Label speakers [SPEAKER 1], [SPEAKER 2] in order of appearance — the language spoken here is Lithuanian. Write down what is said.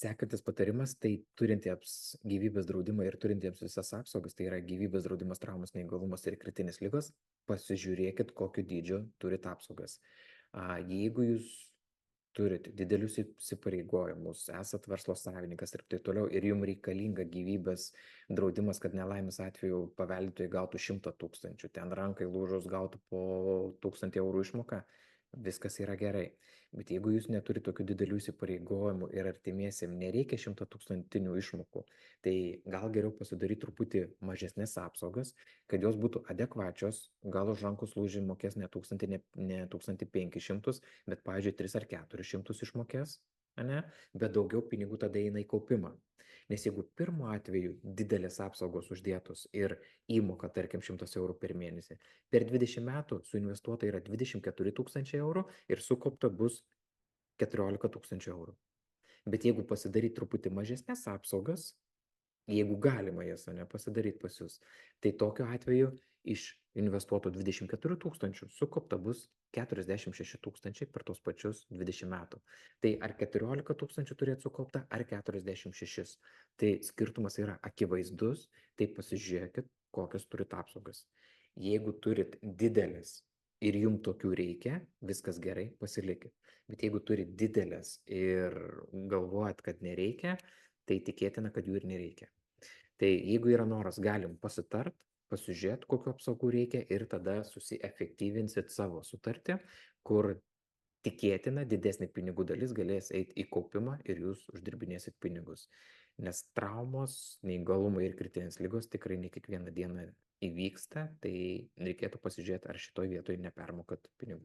[SPEAKER 1] Sekantis patarimas, tai turintiems gyvybės draudimą ir turintiems visas apsaugas, tai yra gyvybės draudimas, traumos, neįgalumas ir kritinės ligos, pasižiūrėkit, kokio dydžio turit apsaugas. Jeigu jūs turit didelius įsipareigojimus, esat verslo savininkas ir taip toliau, ir jums reikalinga gyvybės draudimas, kad nelaimės atveju paveldėtojai gautų 100 000, ten rankai lūžus gautų po 1000 eurų išmoką, viskas yra gerai. Bet jeigu jūs neturite tokių didelių įsipareigojimų ir artimiesiems nereikia 100 000 išmokų, tai gal geriau pasidaryti truputį mažesnės apsaugas, kad jos būtų adekvačios, gal už rankos lūžį mokės ne 1000, ne 1500, bet, pavyzdžiui, 3 ar 400 išmokės, ane? Bet daugiau pinigų tada eina į kaupimą. Nes jeigu pirmu atveju didelės apsaugos uždėtos ir įmoka, tarkim, 100 eurų per mėnesį, per 20 metų suinvestuota yra 24 000 eurų ir sukaupta bus 14 000 eurų. Bet jeigu pasidaryti truputį mažesnės apsaugas, jeigu galima jas, ane, pasidaryti pas jūs, tai tokiu atveju iš investuotų 24 000 sukaupta bus 46 000 per tos pačius 20 metų. Tai ar 14 000 turėtų sukaupta, ar 46. Tai skirtumas yra akivaizdus, tai pasižiūrėkit, kokias turit apsaugas. Jeigu turit didelis ir jums tokių reikia, viskas gerai, pasilikit. Bet jeigu turit didelis ir galvojat, kad nereikia, tai tikėtina, kad jų ir nereikia. Tai jeigu yra noras, galim pasitart, pasižiūrėti, kokiu apsaugų reikia ir tada susiefektyvinsit savo sutartį, kur tikėtina didesnė pinigų dalis galės eiti į kaupimą ir jūs uždirbinėsit pinigus. Nes traumos, neįgalumai ir kritinės ligos tikrai ne kiekvieną dieną įvyksta, tai reikėtų pasižiūrėti, ar šitoj vietoj nepermokat pinigų.